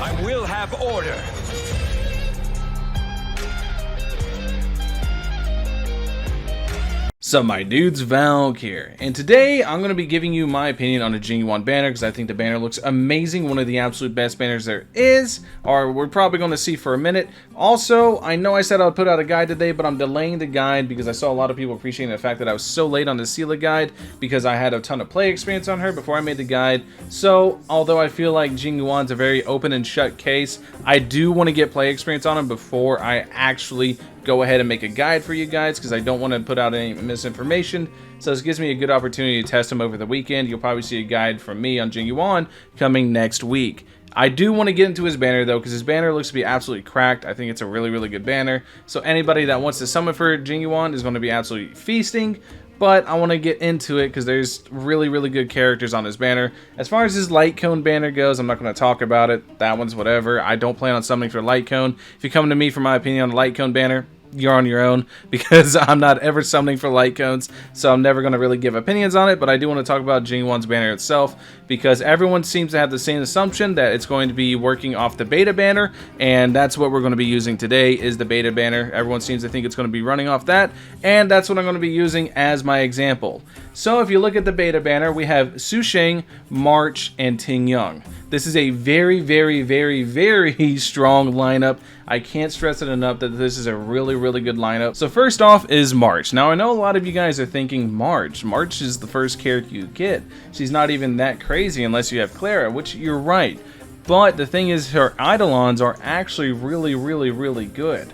I will have order. So my dude's Valkyrja, and today I'm going to be giving you my opinion on the Jing Yuan banner because I think the banner looks amazing, one of the absolute best banners there is, or we're probably going to see for a minute. Also, I know I said I'd put out a guide today, but I'm delaying the guide because I saw a lot of people appreciating the fact that I was so late on the Sela guide because I had a ton of play experience on her before I made the guide. So, although I feel like Jing Yuan's a very open and shut case, I do want to get play experience on him before I actually go ahead and make a guide for you guys because I don't want to put out any misinformation. So this gives me a good opportunity to test him over the weekend. You'll probably see a guide from me on Jing Yuan coming next week. I do want to get into his banner though because his banner looks to be absolutely cracked. I think it's a really good banner. So anybody that wants to summon for Jing Yuan is going to be absolutely feasting. But I want to get into it because there's really good characters on his banner. As far as his light cone banner goes, I'm not going to talk about it. That one's whatever. I don't plan on summoning for light cone. If you come to me for my opinion on the light cone banner, you're on your own because I'm not ever summoning for light cones, so I'm never going to really give opinions on it. But I do want to talk about Jing Yuan's banner itself because everyone seems to have the same assumption that it's going to be working off the beta banner, and that's what we're going to be using today is the beta banner. Everyone seems to think it's going to be running off that, and that's what I'm going to be using as my example. So if you look at the beta banner, we have Su Sheng, March, and Ting Yong. This is a very strong lineup. I can't stress it enough that this is a really good lineup. So first off is March. Now I know a lot of you guys are thinking March is the first character you get. She's not even that crazy unless you have Clara, which you're right. But the thing is her Eidolons are actually really good.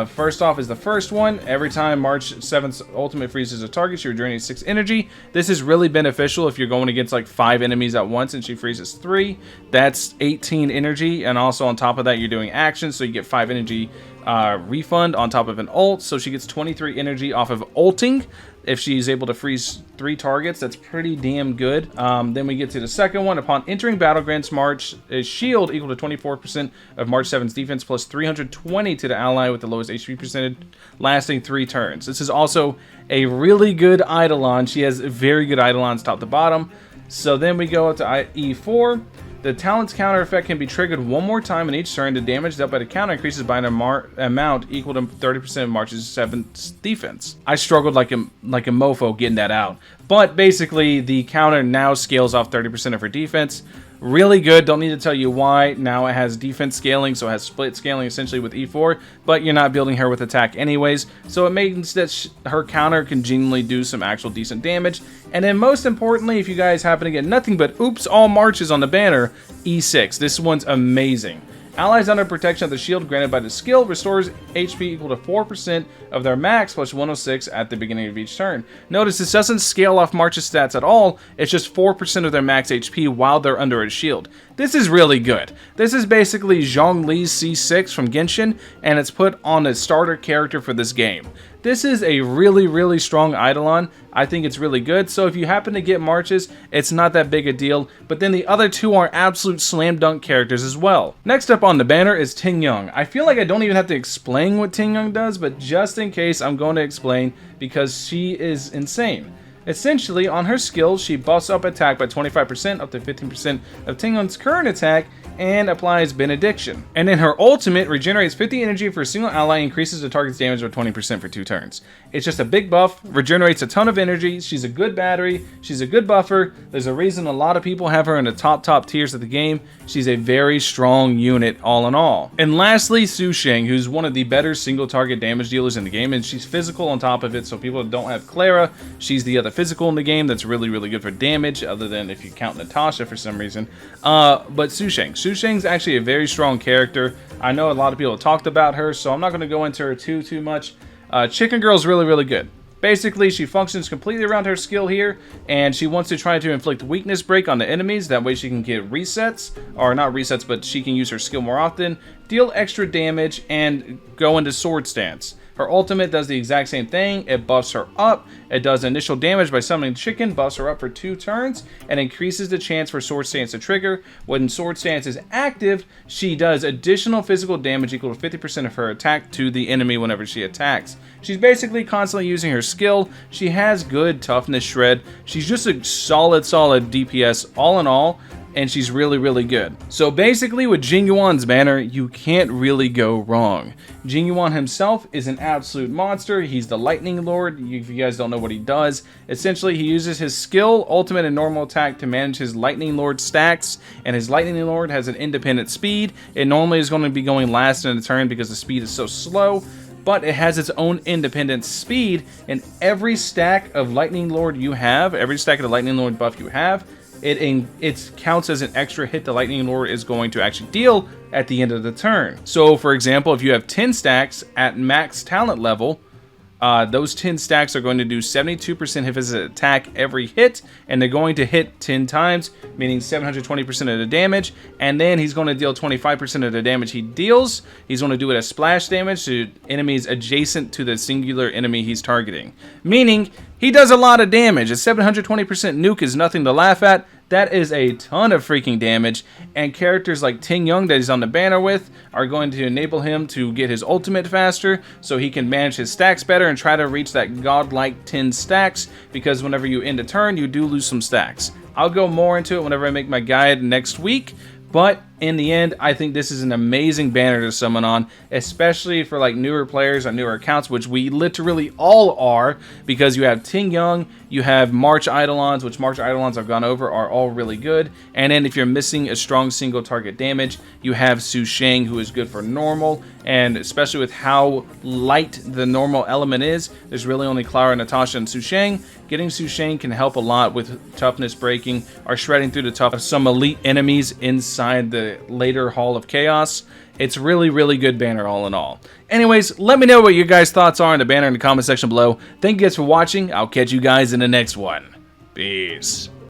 First off is the first one. Every time March 7th's ultimate freezes a target, she regenerates 6 energy. This is really beneficial if you're going against like 5 enemies at once and she freezes 3. That's 18 energy, and also on top of that you're doing actions, so you get 5 energy refund on top of an ult, so she gets 23 energy off of ulting. If she's able to freeze 3 targets, that's pretty damn good. Then we get to the second one. Upon entering Battlegrounds, March is shield equal to 24% of March 7's defense plus 320 to the ally with the lowest HP percentage, lasting 3 turns. This is also a really good Eidolon. She has very good Eidolons top to bottom. So then we go up to E4. The talent's counter effect can be triggered one more time in each turn. The damage dealt by the counter increases by an amount equal to 30% of March's 7th defense. I struggled like a mofo getting that out. But basically, the counter now scales off 30% of her defense. Really good. Don't need to tell you why. Now it has defense scaling, so it has split scaling essentially with E4, but you're not building her with attack anyways, so it means that her counter can genuinely do some actual decent damage. And then most importantly, if you guys happen to get nothing but oops all marches on the banner, E6. This one's amazing. Allies under protection of the shield granted by the skill restores HP equal to 4% of their max plus 106 at the beginning of each turn. Notice this doesn't scale off March's stats at all, it's just 4% of their max HP while they're under a shield. This is really good. This is basically Zhongli's C6 from Genshin, and it's put on a starter character for this game. This is a really strong Eidolon. I think it's really good. So if you happen to get Marches, it's not that big a deal. But then the other two are absolute slam dunk characters as well. Next up on the banner is Ting Yong. I feel like I don't even have to explain what Ting Yong does, but just in case, I'm going to explain because she is insane. Essentially, on her skills, she buffs up attack by 25% up to 15% of Ting Yong's current attack and applies Benediction. And then her ultimate regenerates 50 energy for a single ally, increases the target's damage by 20% for 2 turns. It's just a big buff, regenerates a ton of energy, she's a good battery, she's a good buffer. There's a reason a lot of people have her in the top tiers of the game. She's a very strong unit all in all. And lastly, Su Sheng, who's one of the better single target damage dealers in the game, and she's physical on top of it, so people that don't have Clara, she's the other physical in the game that's really good for damage, other than if you count Natasha for some reason. But Su Sheng's actually a very strong character. I know a lot of people have talked about her, so I'm not going to go into her too much. Chicken Girl's really good. Basically, she functions completely around her skill here, and she wants to try to inflict weakness break on the enemies. That way she can get resets, or not resets, but she can use her skill more often, deal extra damage, and go into sword stance. Her ultimate does the exact same thing. It buffs her up. It does initial damage by summoning Chicken, buffs her up for 2 turns, and increases the chance for Sword Stance to trigger. When Sword Stance is active, she does additional physical damage equal to 50% of her attack to the enemy whenever she attacks. She's basically constantly using her skill. She has good toughness shred. She's just a solid DPS all in all. and she's really, really good. So basically with Jing Yuan's banner, you can't really go wrong. Jing Yuan himself is an absolute monster. He's the Lightning Lord. If you guys don't know what he does, essentially he uses his skill, ultimate, and normal attack to manage his Lightning Lord stacks, and his Lightning Lord has an independent speed. It normally is going to be going last in a turn because the speed is so slow, but it has its own independent speed, and every stack of Lightning Lord you have, every stack of the Lightning Lord buff you have, it counts as an extra hit the Lightning Lord is going to actually deal at the end of the turn. So for example, if you have 10 stacks at max talent level, those 10 stacks are going to do 72% of his attack every hit, and they're going to hit 10 times, meaning 720% of the damage, and then he's going to deal 25% of the damage he deals. He's going to do it as splash damage to enemies adjacent to the singular enemy he's targeting, meaning he does a lot of damage. A 720% nuke is nothing to laugh at. That is a ton of freaking damage, and characters like Ting Yong that he's on the banner with are going to enable him to get his ultimate faster, so he can manage his stacks better and try to reach that godlike 10 stacks, because whenever you end a turn, you do lose some stacks. I'll go more into it whenever I make my guide next week, but in the end, I think this is an amazing banner to summon on, especially for like newer players on newer accounts, which we literally all are, because you have Ting Yong, you have March Eidolons, which March Eidolons I've gone over are all really good, and then if you're missing a strong single target damage, you have Su Sheng, who is good for normal, and especially with how light the normal element is, there's really only Clara, Natasha, and Su Sheng. Getting Su Sheng can help a lot with toughness breaking or shredding through the tough of some elite enemies inside the later Hall of Chaos. It's really, really good banner all in all. Anyways, let me know what your guys' thoughts are on the banner in the comment section below. Thank you guys for watching. I'll catch you guys in the next one. Peace.